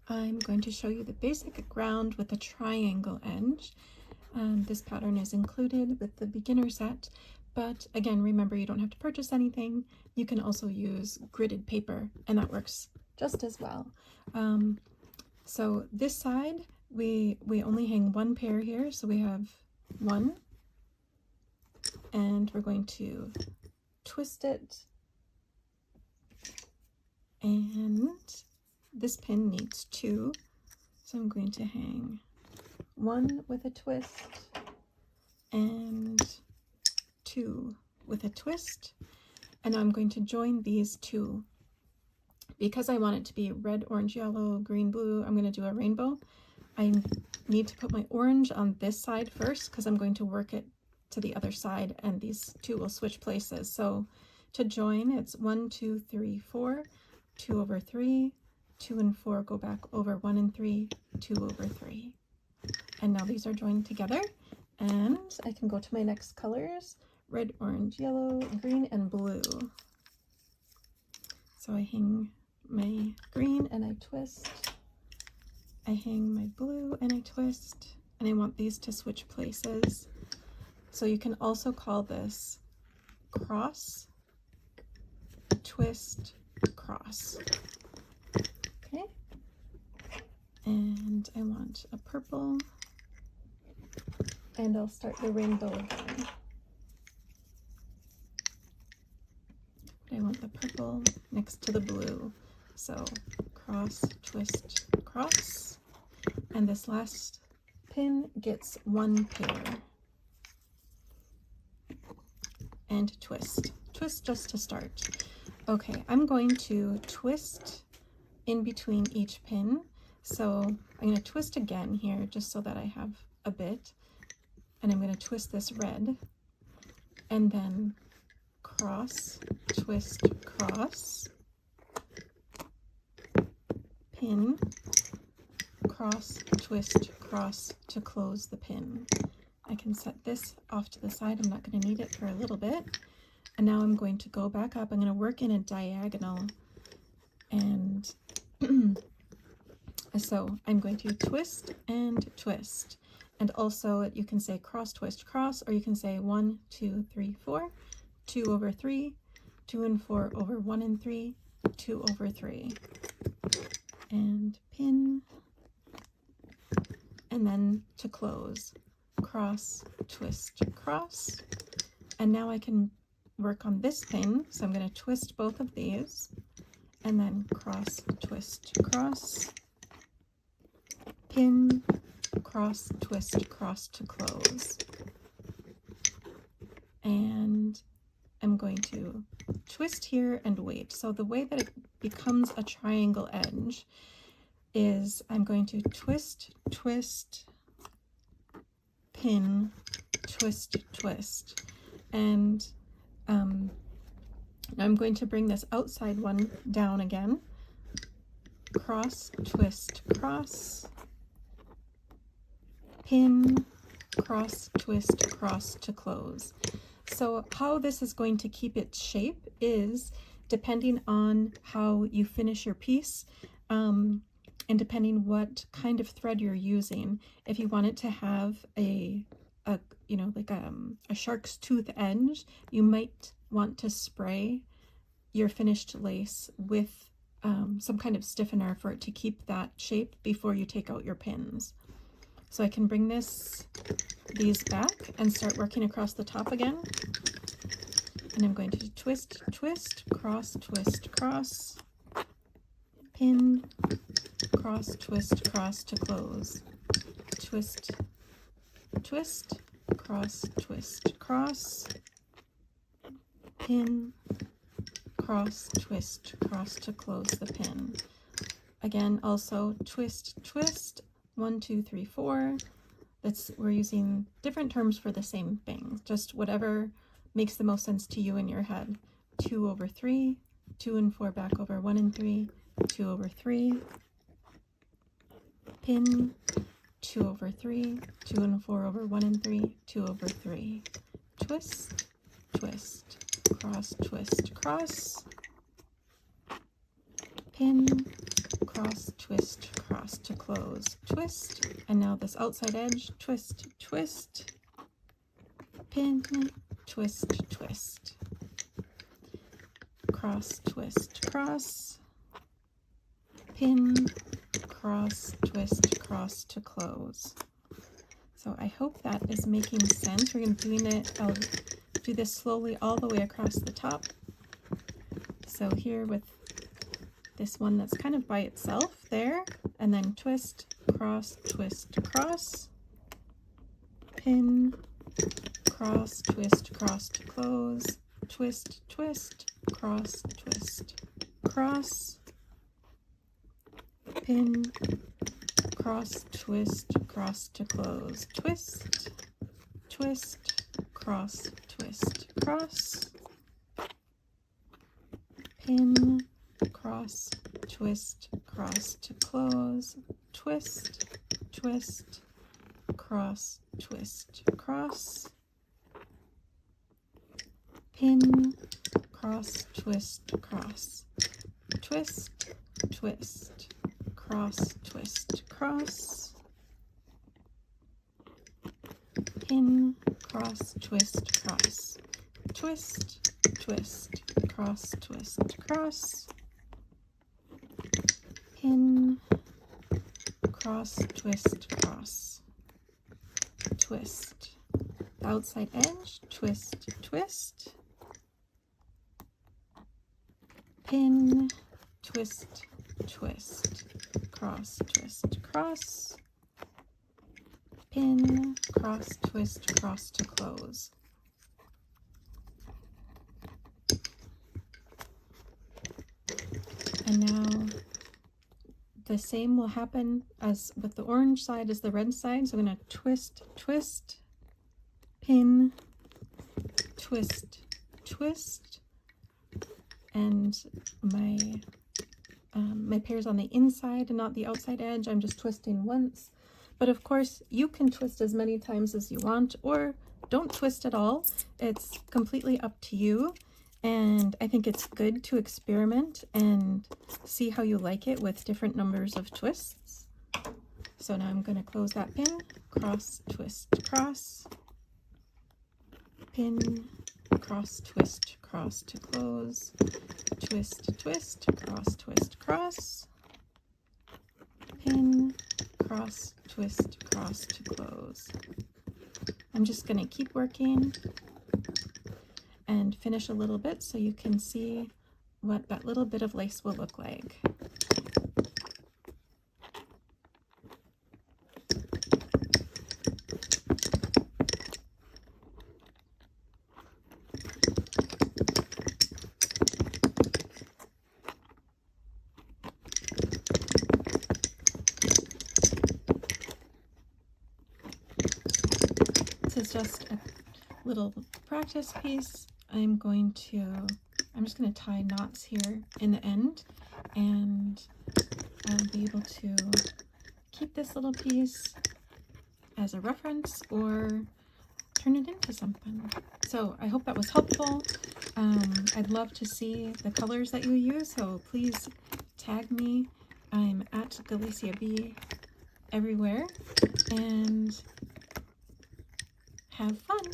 I'm going to show you the basic ground with a triangle edge. This pattern is included with the beginner set, but again, remember you don't have to purchase anything. You can also use gridded paper, and that works just as well. So this side, we only hang one pair here, so we have one, and we're going to twist it, and this pin needs two, so I'm going to hang one with a twist and two with a twist, and I'm going to join these two. Because I want it to be red, orange, yellow, green, blue, I'm going to do a rainbow. I need to put my orange on this side first because I'm going to work it to the other side, and these two will switch places. So to join, it's 1, 2, 3, 4, 2 over 3, 2 and 4 go back over 1 and 3, 2 over 3. And now these are joined together, and I can go to my next colors: red, orange, yellow, green, and blue. So I hang my green and I twist, I hang my blue and I twist, and I want these to switch places. So you can also call this cross, twist, cross. Okay, and I want a purple, and I'll start the rainbow again. I want the purple next to the blue, so cross, twist, cross, and this last pin gets one pair, and twist just to start. Okay, I'm going to twist in between each pin, so I'm going to twist again here just so that I have a bit, and I'm going to twist this red, and then cross, twist, cross, pin, cross, twist, cross to close the pin. I can set this off to the side. I'm not going to need it for a little bit. And now I'm going to go back up. I'm going to work in a diagonal, and so I'm going to twist and twist. And also you can say cross, twist, cross, or you can say 1, 2, 3, 4, 2 over 3, 2 and 4 over 1 and 3, 2 over 3, and pin, and then to close, cross, twist, cross. And now I can work on this pin, so I'm going to twist both of these, and then cross, twist, cross, pin, cross, twist, cross to close. And I'm going to twist here and wait. So the way that it becomes a triangle edge is I'm going to twist, twist, pin, twist, twist, and I'm going to bring this outside one down again, cross, twist, cross, pin, cross, twist, cross to close. So how this is going to keep its shape is depending on how you finish your piece, and depending what kind of thread you're using. If you want it to have a you know, like a shark's tooth edge, you might want to spray your finished lace with some kind of stiffener for it to keep that shape before you take out your pins. So I can bring these back and start working across the top again. And I'm going to twist, twist, cross, twist, cross, pin, cross, twist, cross to close, twist, twist, cross, twist, cross, pin, cross, twist, cross to close the pin. Again, also twist, twist, 1, 2, 3, 4. We're using different terms for the same thing, just whatever makes the most sense to you in your head. 2 over 3, 2 and 4 back over 1 and 3, 2 over 3, pin, 2 over 3, 2 and 4 over 1 and 3, 2 over 3, twist, twist, cross, twist, cross, pin, cross, twist, cross to close, twist, and now this outside edge, twist, twist, pin, twist, twist, cross, twist, cross, pin, cross, twist, cross to close. So I hope that is making sense. We're going to be doing it, I'll do this slowly all the way across the top. So here with this one that's kind of by itself there, and then twist, cross, pin, cross, twist, cross to close, twist, twist, cross, twist, cross, pin, cross, twist, cross to close, twist, twist, cross, twist, cross, pin, cross, twist, cross to close, twist, twist, cross, twist, cross, pin, cross, twist, cross, twist, twist, cross, twist, cross, pin, cross, twist, cross, twist, twist, cross, twist, cross, pin, cross, twist, cross, twist, the outside edge, twist, twist, pin, twist, twist, cross, twist, cross, pin, cross, twist, cross to close. And now the same will happen as with the orange side as the red side. So I'm going to twist, twist, pin, twist, twist, and my pair's on the inside and not the outside edge. I'm just twisting once. But of course, you can twist as many times as you want, or don't twist at all. It's completely up to you. And I think it's good to experiment and see how you like it with different numbers of twists. So now I'm going to close that pin, cross, twist, cross, pin, cross, twist, cross to close, twist, twist, cross, twist, cross, pin, cross, twist, cross to close. I'm just going to keep working and finish a little bit so you can see what that little bit of lace will look like. This is just a little practice piece. I'm just going to tie knots here in the end, and I'll be able to keep this little piece as a reference or turn it into something. So I hope that was helpful. I'd love to see the colors that you use, so please tag me. I'm at Galicia Bee everywhere, and have fun.